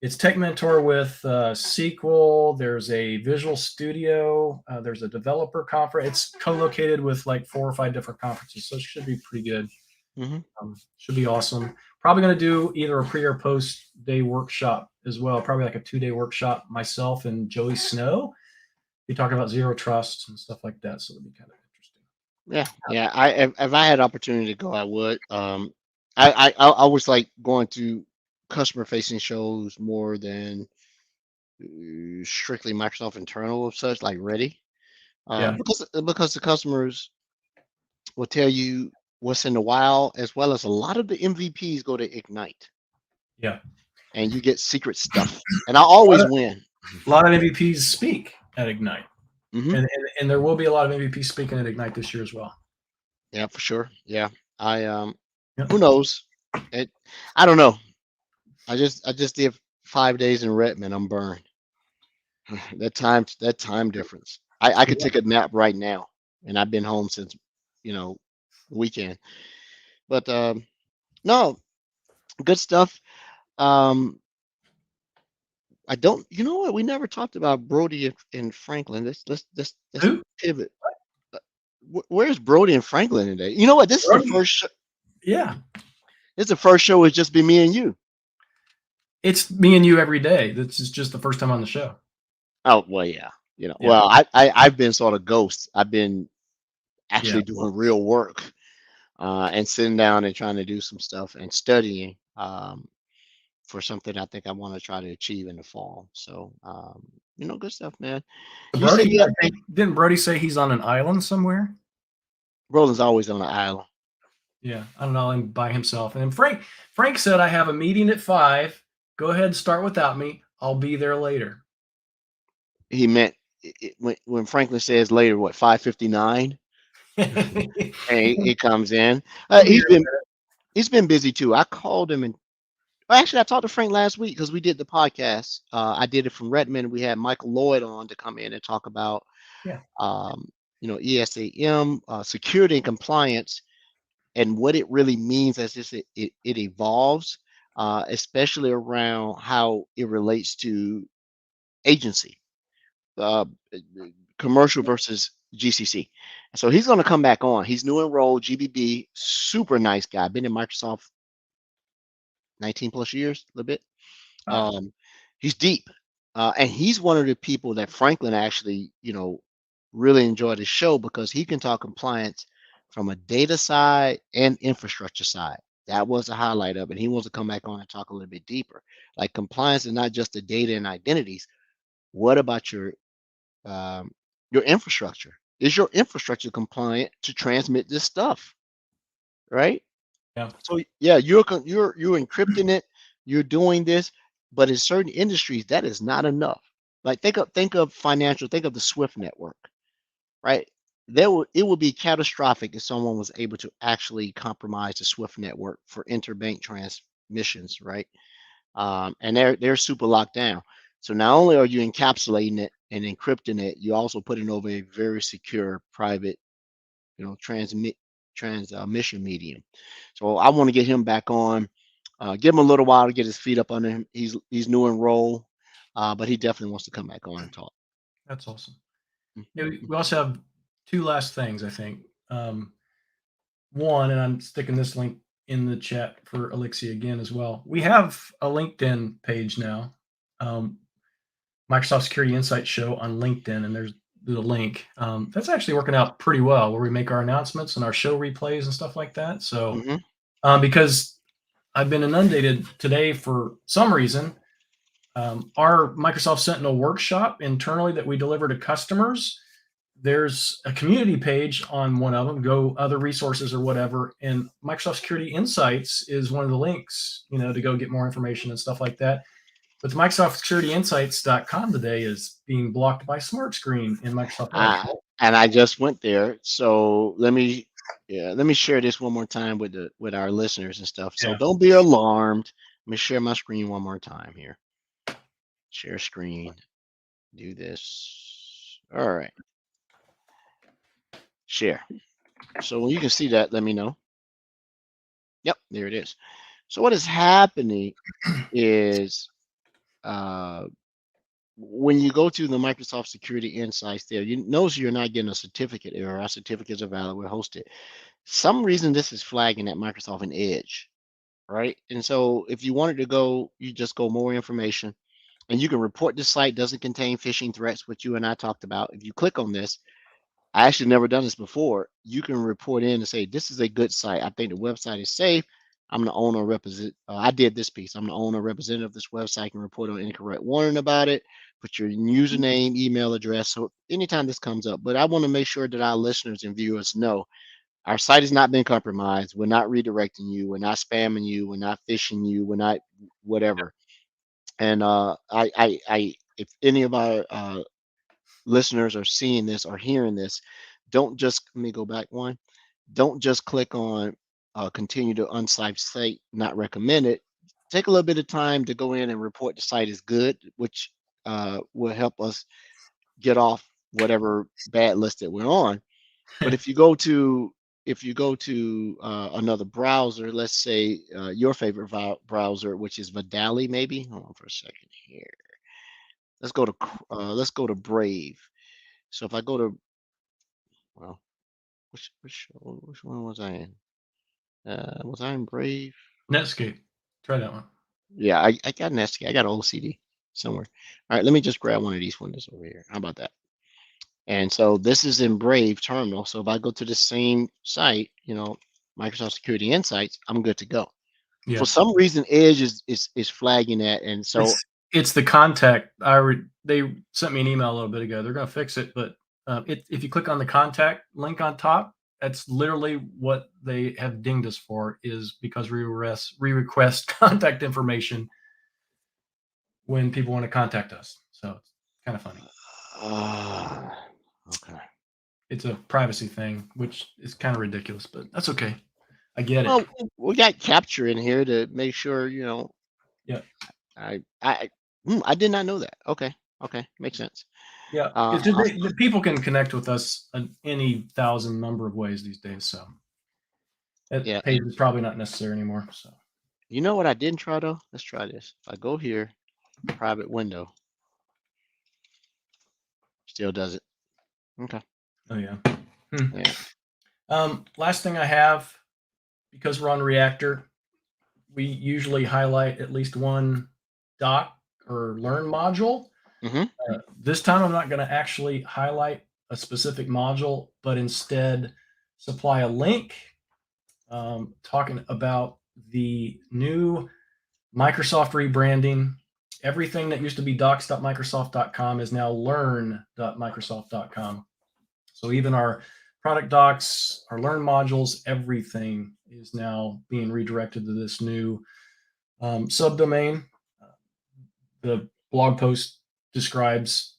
It's Tech Mentor with SQL. There's a Visual Studio. There's a developer conference. It's co-located with like 4 or 5 different conferences, so it should be pretty good. Should be awesome. Probably going to do either a pre or post day workshop as well. Probably like a 2-day workshop, myself and Joey Snow. Be talking about zero trust and stuff like that, so it'll be kind of interesting. Yeah. If I had opportunity to go, I would. I always like going to customer facing shows more than strictly Microsoft internal of such, like Ready, because the customers will tell you what's in the wild, as well as a lot of the MVPs go to Ignite. Yeah, and you get secret stuff, and I always win. A lot of MVPs speak at Ignite, and there will be a lot of MVPs speaking at Ignite this year as well. Yeah, for sure. Yeah, who knows? I don't know. I just did 5 days in Redmond. I'm burned. that time difference. I could take a nap right now, and I've been home since the weekend. But no, good stuff. I don't. You know what? We never talked about Brodie and Franklin. Let's pivot. Where's Brodie and Franklin today? You know what? This is the first show. Yeah. It's the first show. It's just be me and you. It's me and you every day. This is just the first time on the show. Oh, well, yeah. Well, I've been sort of ghost. I've been actually doing real work and sitting down and trying to do some stuff and studying for something I think I want to try to achieve in the fall. So, good stuff, man. Didn't Brodie say he's on an island somewhere? Roland's always on an island. Yeah, I don't know, and by himself. And then Frank said, I have a meeting at 5. Go ahead and start without me. I'll be there later. He meant when Franklin says later, what, 5:59? And he comes in. He's been busy too. I called him actually I talked to Frank last week because we did the podcast. I did it from Redmond. We had Michael Lloyd on to come in and talk about ESAM, security and compliance and what it really means as it evolves, especially around how it relates to agency, uh, commercial versus GCC. So he's going to come back on. He's new enrolled, GBB, super nice guy. Been in Microsoft 19 plus years, a little bit. He's deep, and he's one of the people that Franklin actually, really enjoyed his show because he can talk compliance from a data side and infrastructure side. That was a highlight of it. He wants to come back on and talk a little bit deeper. Like compliance is not just the data and identities. What about your infrastructure? Is your infrastructure compliant to transmit this stuff? Right? Yeah. So yeah, you're encrypting it, you're doing this, but in certain industries that is not enough. Like think of financial, think of the SWIFT network, right? It would be catastrophic if someone was able to actually compromise the SWIFT network for interbank transmissions, right? And they're super locked down. So not only are you encapsulating it and encrypting it, you also put it over a very secure private, transmission medium. So I want to get him back on. Give him a little while to get his feet up under him. He's new in role, but he definitely wants to come back on and talk. That's awesome. Yeah, we also have two last things, I think. One, and I'm sticking this link in the chat for Alexia again as well. We have a LinkedIn page now, Microsoft Security Insights Show on LinkedIn, and there's the link. That's actually working out pretty well, where we make our announcements and our show replays and stuff like that. So, because I've been inundated today for some reason, our Microsoft Sentinel workshop internally that we deliver to customers, there's a community page on one of them, go other resources or whatever, and Microsoft Security Insights is one of the links, to go get more information and stuff like that. But the MicrosoftSecurityInsights.com today is being blocked by Smart Screen in Microsoft Edge. And I just went there, so let me share this one more time with our listeners and stuff. So don't be alarmed. Let me share my screen one more time here. Share screen. Do this. All right. Share. So when you can see that, let me know. Yep, there it is. So what is happening is when you go to the Microsoft Security Insights there, you notice you're not getting a certificate error. Our certificates are valid. We're hosted. Some reason this is flagging at Microsoft and Edge, right? And so if you wanted to go, you just go more information, and you can report this site doesn't contain phishing threats, which you and I talked about. If you click on this, I actually never done this before. You can report in and say, this is a good site. I think the website is safe. I'm the owner represent. I did this piece. I'm the owner representative of this website. I can report on incorrect warning about it. Put your username, email address. So anytime this comes up, but I want to make sure that our listeners and viewers know our site has not been compromised. We're not redirecting you. We're not spamming you. We're not phishing you. We're not whatever. And if any of our listeners are seeing this or hearing this, don't just, let me go back one. Don't just click on continue to unswipe site, not recommended. Take a little bit of time to go in and report the site is good, which will help us get off whatever bad list that we're on. But if you go to another browser, let's say your favorite browser, which is Vidali, maybe. Hold on for a second here. Let's go to Brave. So if I go to, well, which one was I in? Was I in Brave? Netscape. Try that one. Yeah, I got Netscape. I got an OCD somewhere. All right, let me just grab one of these windows over here. How about that? And so this is in Brave Terminal. So if I go to the same site, Microsoft Security Insights, I'm good to go. Yeah. For some reason, Edge is flagging that, and so it's the contact. They sent me an email a little bit ago. They're going to fix it, but if you click on the contact link on top, that's literally what they have dinged us for, is because we request contact information when people want to contact us. So it's kind of funny. Okay. It's a privacy thing, which is kind of ridiculous, but that's okay. I get it. Well, we got capture in here to make sure, Yeah. I did not know that. Okay. Makes sense. Yeah. The people can connect with us in any thousand number of ways these days. So That Yeah. page is probably not necessary anymore. So You know what I didn't try though? Let's try this. If I go here, private window, still does it. Okay. oh yeah. Yeah. Last thing I have, because we're on Reactor, we usually highlight at least one doc or learn module. This time I'm not going to actually highlight a specific module, but instead supply a link talking about the new Microsoft rebranding. Everything that used to be docs.microsoft.com is now learn.microsoft.com. So even our product docs, our learn modules, everything is now being redirected to this new subdomain. The blog post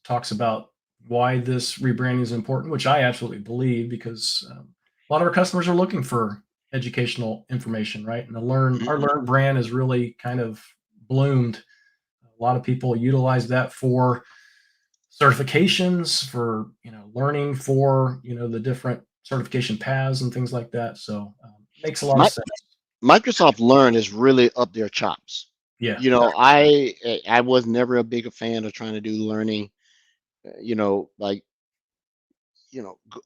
talks about why this rebranding is important, which I absolutely believe, because a lot of our customers are looking for educational information, right? And our Learn brand has really kind of bloomed. A lot of people utilize that for certifications, for learning, for the different certification paths and things like that. So it makes a lot of sense. Microsoft Learn is really up their chops. Yeah. I was never a big fan of trying to do learning, like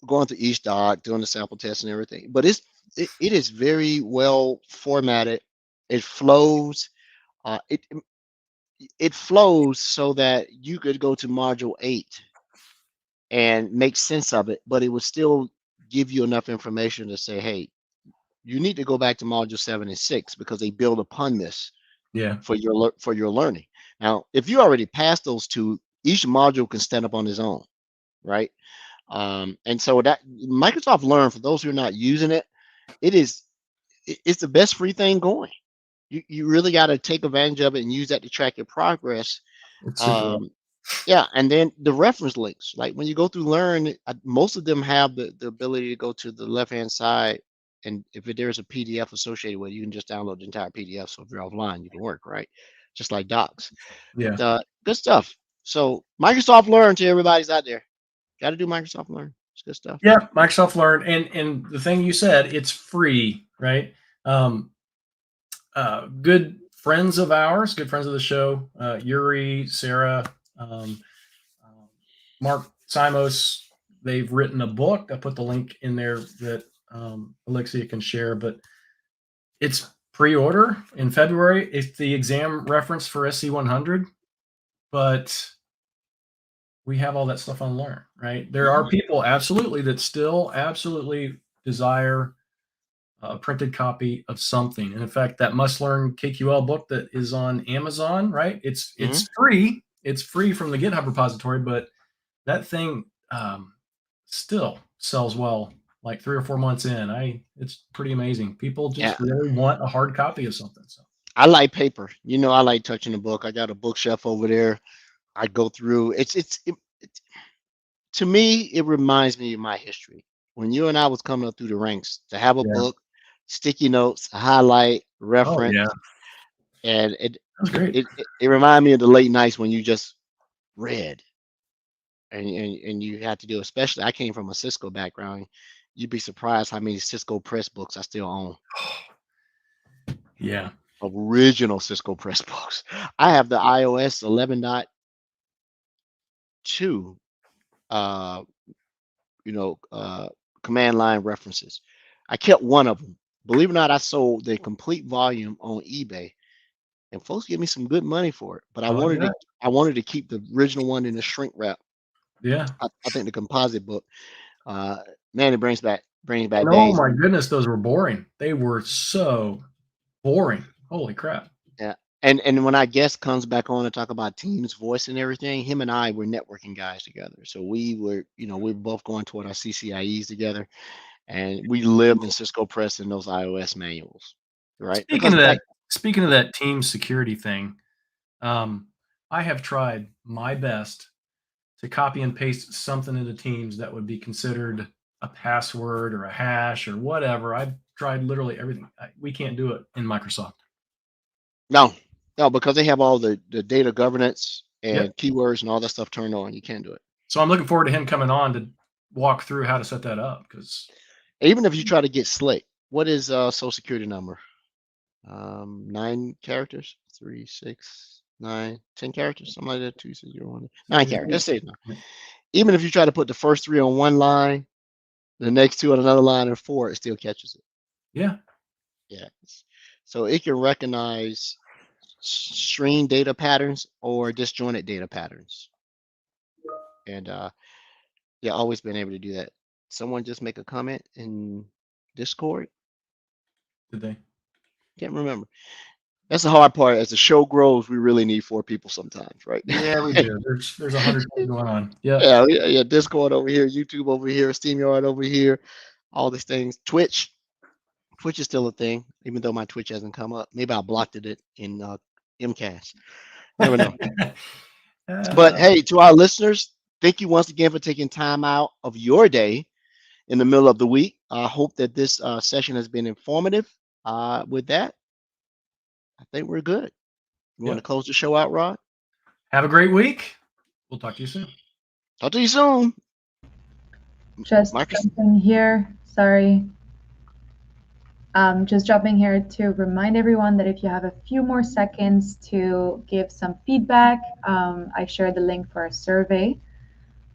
going to each doc, doing the sample test and everything. But it is very well formatted. It flows. It flows so that you could go to module 8 and make sense of it, but it would still give you enough information to say, hey, you need to go back to module 7 and 6 because they build upon this for your learning. Now, if you already passed those two, each module can stand up on its own, right? And so that Microsoft Learn, for those who are not using it, it's the best free thing going. You really got to take advantage of it and use that to track your progress. Yeah, and then the reference links, like when you go through Learn, most of them have the ability to go to the left-hand side, and if there's a PDF associated with it, you can just download the entire PDF. So if you're offline, you can work, right? Just like docs. Yeah. But, good stuff. So Microsoft Learn to everybody's out there. Got to do Microsoft Learn. It's good stuff. Yeah, Microsoft Learn, and the thing you said, it's free, right? Good friends of ours, good friends of the show, Yuri, Sarah, Mark Simos, they've written a book. I put the link in there that Alexia can share, but it's pre-order in February. It's the exam reference for SC100, but we have all that stuff on Learn, right? There are people absolutely that still absolutely desire a printed copy of something. And in fact, that Must Learn KQL book that is on Amazon, right? It's free. It's free from the GitHub repository, but that thing still sells well, like 3 or 4 months in. It's pretty amazing. People just really want a hard copy of something. So I like paper. I like touching the book. I got a bookshelf over there. I go through. To me, it reminds me of my history. When you and I was coming up through the ranks, to have a book, sticky notes, highlight, reference, and it reminded me of the late nights when you just read. And you had to do, especially I came from a Cisco background. You'd be surprised how many Cisco Press books I still own. Yeah. Original Cisco Press books. I have the iOS 11.2 command line references. I kept one of them. Believe it or not, I sold the complete volume on eBay, and folks give me some good money for it. But I wanted to keep the original one in the shrink wrap. Yeah. I think the composite book, man, it brings back days. Oh my goodness, those were boring. They were so boring. Holy crap. Yeah. And when our guest comes back on to talk about Teams voice and everything, him and I were networking guys together. So we were both going toward our CCIEs together, and we lived in Cisco Press in those iOS manuals, right? Speaking of that team security thing, I have tried my best to copy and paste something into Teams that would be considered a password or a hash or whatever. I've tried literally everything. We can't do it in Microsoft. No, because they have all the data governance and keywords and all that stuff turned on. You can't do it. So I'm looking forward to him coming on to walk through how to set that up. Because even if you try to get slick, what is social security number? 9 characters, 3, 6, 9, 10 characters, something like that. 2, 6, 0, 1, 9 characters. Let's say 9. Even if you try to put the first 3 on one line, the next 2 on another line, and 4, it still catches it. Yeah. Yeah. So it can recognize string data patterns or disjointed data patterns. And yeah, always been able to do that. Someone just make a comment in Discord. Did they? Can't remember. That's the hard part. As the show grows, we really need 4 people sometimes, right? Yeah, we do. There's 100 things going on. Yeah. Yeah. Discord over here, YouTube over here, SteamYard over here, all these things. Twitch is still a thing, even though my Twitch hasn't come up. Maybe I blocked it in MCAS. Never know. But hey, to our listeners, thank you once again for taking time out of your day in the middle of the week. I hope that this session has been informative. With that, I think we're good. You want to close the show out, Rod? Have a great week. We'll talk to you soon. Talk to you soon. Just jumping here. Sorry. Just jumping here to remind everyone that if you have a few more seconds to give some feedback, I shared the link for a survey.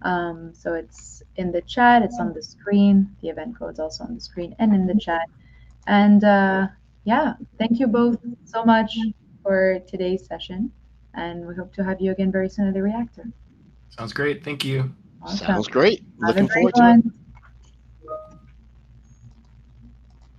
So it's in the chat, it's on the screen. The event code's also on the screen and in the chat. And yeah, thank you both so much for today's session. And we hope to have you again very soon at the reactor. Sounds great. Thank you. Awesome. Sounds great. Have a Looking great forward one. to it.